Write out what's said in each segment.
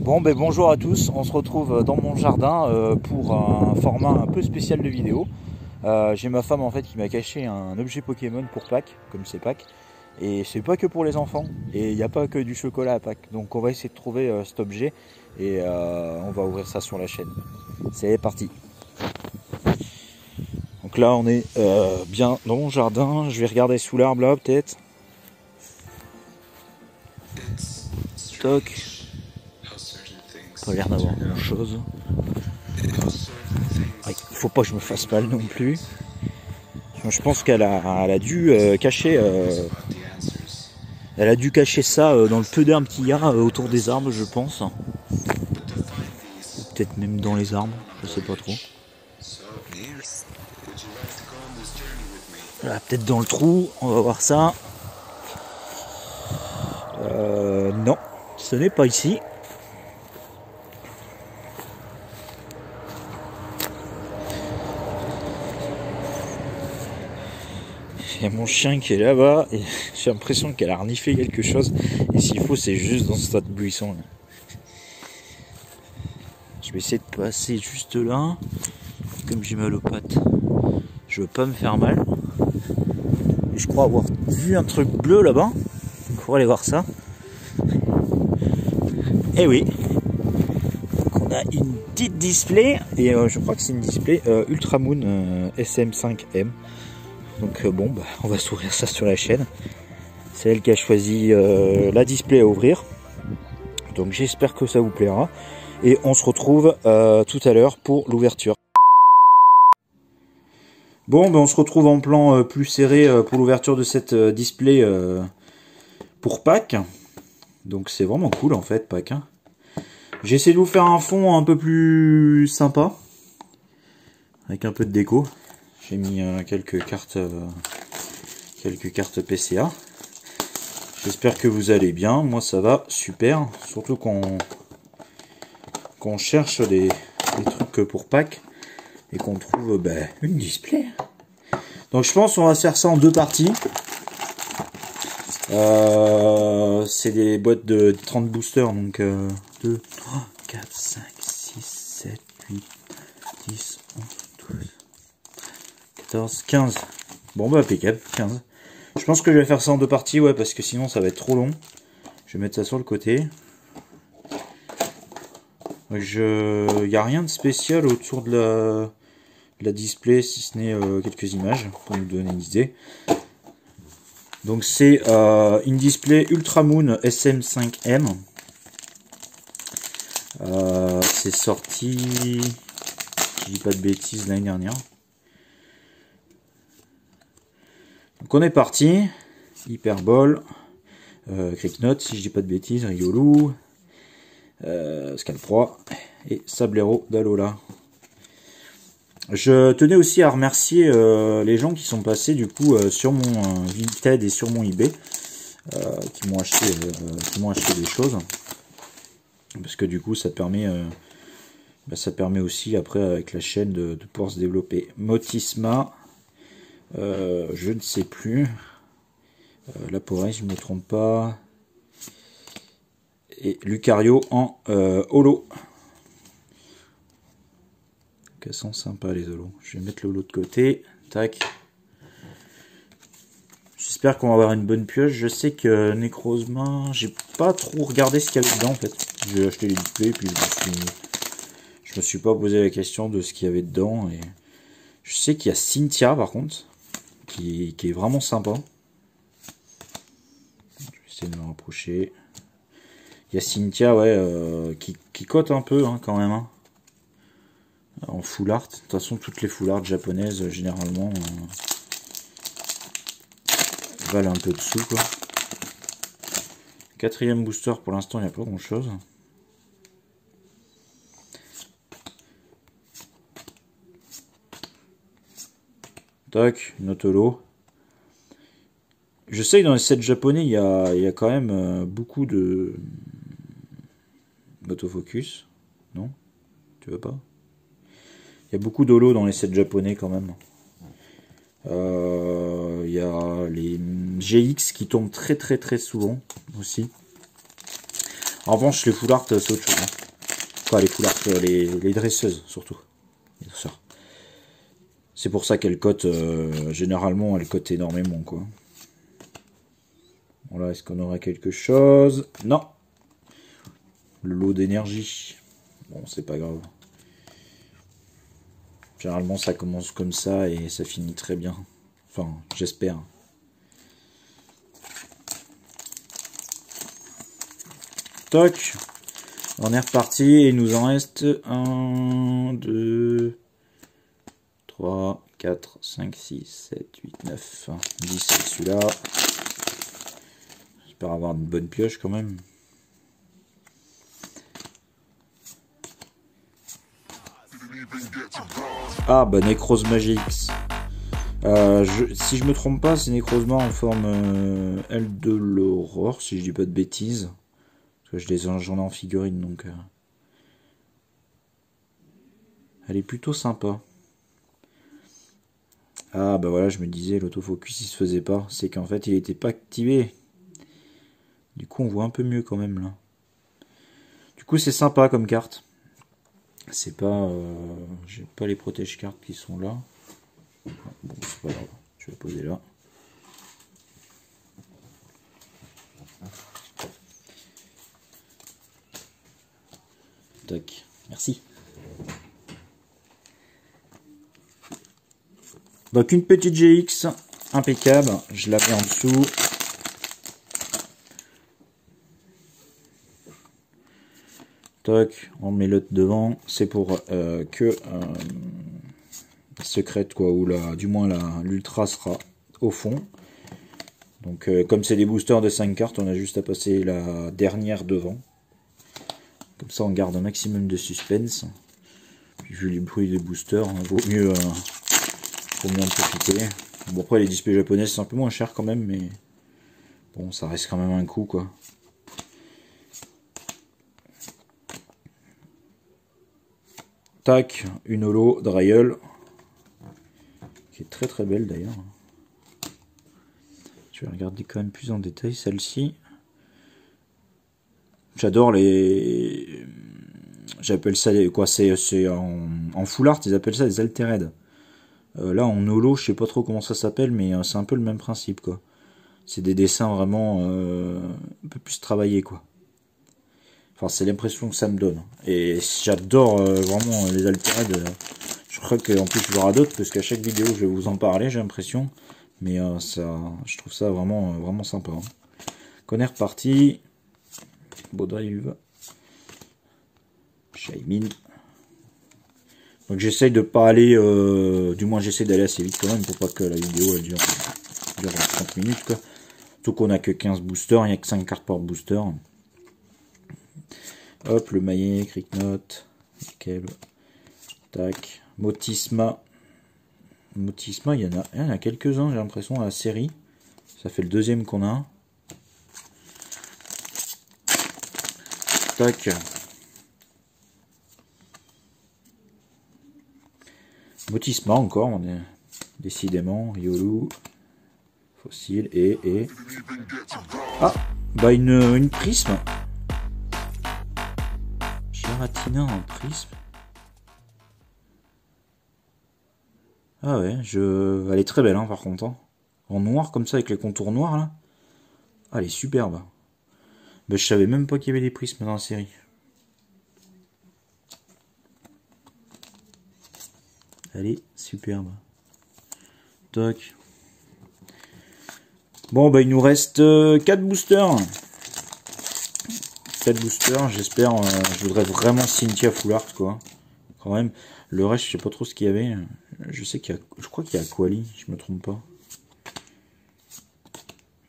Bon ben bonjour à tous, on se retrouve dans mon jardin pour un format un peu spécial de vidéo. J'ai ma femme en fait qui m'a caché un objet Pokémon pour Pâques, comme c'est Pâques. Et c'est pas que pour les enfants, et il n'y a pas que du chocolat à Pâques. Donc on va essayer de trouver cet objet et on va ouvrir ça sur la chaîne. C'est parti. Donc là on est bien dans mon jardin, je vais regarder sous l'arbre là peut-être. Toc. Pas l'air d'avoir grand chose. Il faut pas que je me fasse mal non plus. Je pense qu'elle a dû cacher elle a dû cacher ça dans le peu d'herbes qu'il y a autour des arbres, je pense. Ou peut-être même dans les arbres, je sais pas trop. Là, peut-être dans le trou, on va voir ça. Non, ce n'est pas ici. Il y a mon chien qui est là-bas et j'ai l'impression qu'elle a reniflé quelque chose. Et s'il faut, c'est juste dans ce tas de buissons là. Je vais essayer de passer juste là. Comme j'ai mal aux pattes, je veux pas me faire mal. Et je crois avoir vu un truc bleu là-bas. Il faut aller voir ça. Et oui. Donc on a une petite display. Et je crois que c'est une display Ultramoon SM5M. Donc bon, bah, on va s'ouvrir ça sur la chaîne. C'est elle qui a choisi la display à ouvrir. Donc j'espère que ça vous plaira. Et on se retrouve tout à l'heure pour l'ouverture. Bon, ben on se retrouve en plan plus serré pour l'ouverture de cette display pour Pâques. Donc c'est vraiment cool en fait, Pâques. Hein. J'ai essayé de vous faire un fond un peu plus sympa. Avec un peu de déco. J'ai mis quelques cartes PCA. J'espère que vous allez bien. Moi ça va super. Surtout qu'on cherche des trucs pour Pâques et qu'on trouve une display. Donc je pense qu'on va faire ça en deux parties. C'est des boîtes de 30 boosters. Donc 2, 3, 4, 5, 6, 7, 8, 10, 11, 12, 14, 15. Bon bah impeccable, 15. Je pense que je vais faire ça en deux parties, ouais, parce que sinon ça va être trop long. Je vais mettre ça sur le côté. Il n'y a rien de spécial autour de la display, si ce n'est quelques images, pour nous donner une idée. Donc c'est une display Ultramoon SM5M. C'est sorti, je dis pas de bêtises, l'année dernière. Donc on est parti. Hyperbole, Cricknote, si je dis pas de bêtises, Riolu, Scalproie et Sablero d'Alola. Je tenais aussi à remercier les gens qui sont passés du coup sur mon Vinted et sur mon eBay, qui m'ont acheté des choses, parce que du coup ça permet aussi après avec la chaîne de pouvoir se développer. Motisma, je ne sais plus, Laporé, je ne me trompe pas, et Lucario en holo. Elles sont sympas les holos. Je vais mettre l'holo de côté. Tac. J'espère qu'on va avoir une bonne pioche. Je sais que Necrozma, j'ai pas trop regardé ce qu'il y avait dedans en fait. J'ai acheté les displays puis je me suis pas posé la question de ce qu'il y avait dedans. Et je sais qu'il y a Cynthia par contre, qui est vraiment sympa. Je vais essayer de me rapprocher. Il y a Cynthia, ouais, qui cote un peu hein, quand même. Hein. En full art. De toute façon, toutes les full art japonaises, généralement, valent un peu de sous, quoi. Quatrième booster, pour l'instant, il n'y a pas grand-chose. Tac, une autolo. Je sais que dans les sets japonais, il y a quand même beaucoup de... Autofocus. Non? Tu veux pas? Il y a beaucoup d'holo dans les sets japonais quand même. Il y a les GX qui tombent très souvent aussi. En revanche, les full art, c'est autre chose. Hein. Enfin, les full art, les dresseuses, surtout. C'est pour ça qu'elles cotent, généralement, elles cotent énormément, quoi. Voilà, est-ce qu'on aura quelque chose? Non. Le lot d'énergie. Bon, c'est pas grave. Généralement, ça commence comme ça et ça finit très bien. Enfin, j'espère. Toc. On est reparti et il nous en reste 1, 2, 3, 4, 5, 6, 7, 8, 9, 10 c'est celui-là. J'espère avoir une bonne pioche quand même. Ah bah Necrose Magix. Si je me trompe pas, c'est Necrozma en forme L de l'Aurore, si je dis pas de bêtises. Parce que j'en ai en figurine donc. Elle est plutôt sympa. Ah bah voilà, je me disais, l'autofocus il se faisait pas. C'est qu'en fait il était pas activé. Du coup on voit un peu mieux quand même là. Du coup c'est sympa comme carte. C'est pas... j'ai pas les protège cartes qui sont là. Bon c'est pas grave, je vais la poser là. Tac, merci. Donc une petite GX impeccable, je la mets en dessous. Toc, on met l'autre devant, c'est pour que secrète quoi, ou du moins l'ultra sera au fond. Donc comme c'est des boosters de 5 cartes, on a juste à passer la dernière devant. Comme ça on garde un maximum de suspense. Puis vu les bruits des boosters, vaut mieux en profiter. Bon après les displays japonais c'est un peu moins cher quand même, mais bon ça reste quand même un coup quoi. Tac, une holo Dryel, qui est très très belle d'ailleurs. Je vais regarder quand même plus en détail celle-ci. J'adore les... J'appelle ça quoi, c'est en full art, ils appellent ça des altered. Là en holo, je sais pas trop comment ça s'appelle, mais c'est un peu le même principe quoi. C'est des dessins vraiment un peu plus travaillés quoi. Enfin, c'est l'impression que ça me donne. Et j'adore vraiment les altered. Je crois qu'en plus il y aura d'autres, parce qu'à chaque vidéo je vais vous en parler, j'ai l'impression. Mais je trouve ça vraiment, vraiment sympa. Hein. Qu'on est reparti. Beau drive. Shaimin. Donc j'essaye de pas aller, du moins j'essaie d'aller assez vite quand même, pour pas que la vidéo elle dure 30 minutes. Quoi. Surtout qu'on a que 15 boosters, il n'y a que 5 cartes par booster. Hop, le maillet, Cricknote, nickel. Tac, Motisma. Motisma, il y en a quelques-uns, j'ai l'impression, à la série. Ça fait le deuxième qu'on a. Tac. Motisma encore, on est décidément. Riolu. Fossile et... Ah, bah une prisme. Giratina en prisme. Ah ouais, elle est très belle hein, par contre. Hein. En noir comme ça avec les contours noirs là. Ah, elle est superbe. Bah, je savais même pas qu'il y avait des prismes dans la série. Elle est superbe. Toc. Bon bah il nous reste 4 boosters. 4 boosters, j'espère. Je voudrais vraiment Cynthia Full Art quoi. Quand même. Le reste, je sais pas trop ce qu'il y avait. Je sais qu'il y a. Je crois qu'il y a Quali, je me trompe pas.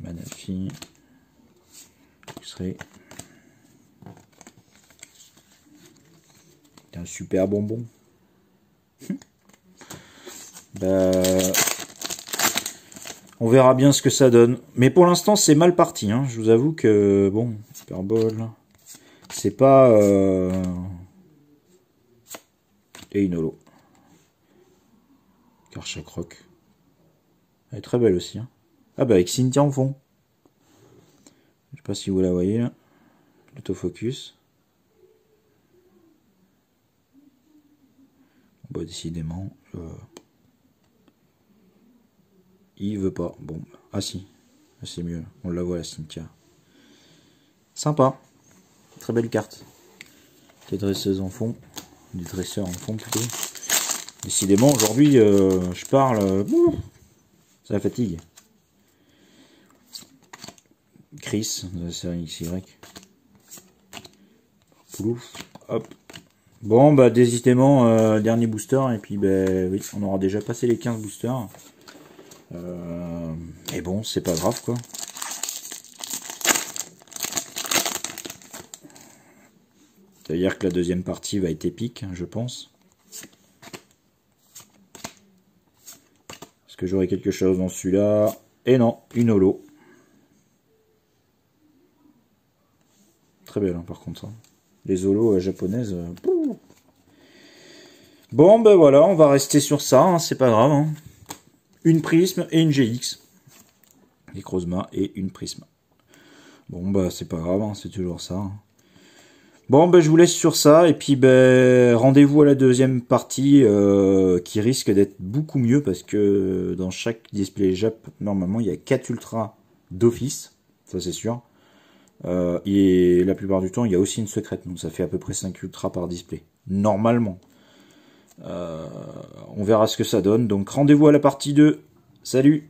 Manafi. X-Ray. Un super bonbon. Bah, on verra bien ce que ça donne. Mais pour l'instant, c'est mal parti. Hein. Je vous avoue que, bon, Super Bowl, c'est pas... Et une holo. Karchakroc. Elle est très belle aussi. Hein. Ah bah avec Cynthia en fond. Je sais pas si vous la voyez là. L'autofocus. Bah, décidément, il veut pas. Bon, ah si, c'est mieux. On la voit la Cynthia. Sympa. Très belle carte. Des dresseuses en fond. Des dresseurs en fond plutôt. Décidément, aujourd'hui, je parle. Ça fatigue. Chris, de la série XY. Plouf. Hop. Bon, bah, décidément, dernier booster. Et puis, bah, oui, on aura déjà passé les 15 boosters. Mais bon, c'est pas grave, quoi. C'est-à-dire que la deuxième partie va être épique, je pense. Est-ce que j'aurai quelque chose dans celui-là? Et non, une holo. Très belle, hein, par contre. Hein. Les holos japonaises. Bon, ben voilà, on va rester sur ça, hein, c'est pas grave. Hein. Une prisme et une GX. Des Crozma et une prisme. Bon, bah c'est pas grave, hein, c'est toujours ça. Hein. Bon, ben je vous laisse sur ça, et puis ben rendez-vous à la deuxième partie qui risque d'être beaucoup mieux parce que dans chaque display Jap, normalement il y a 4 ultras d'office, ça c'est sûr. Et la plupart du temps il y a aussi une secrète, donc ça fait à peu près 5 ultras par display, normalement. On verra ce que ça donne, donc rendez-vous à la partie 2, salut!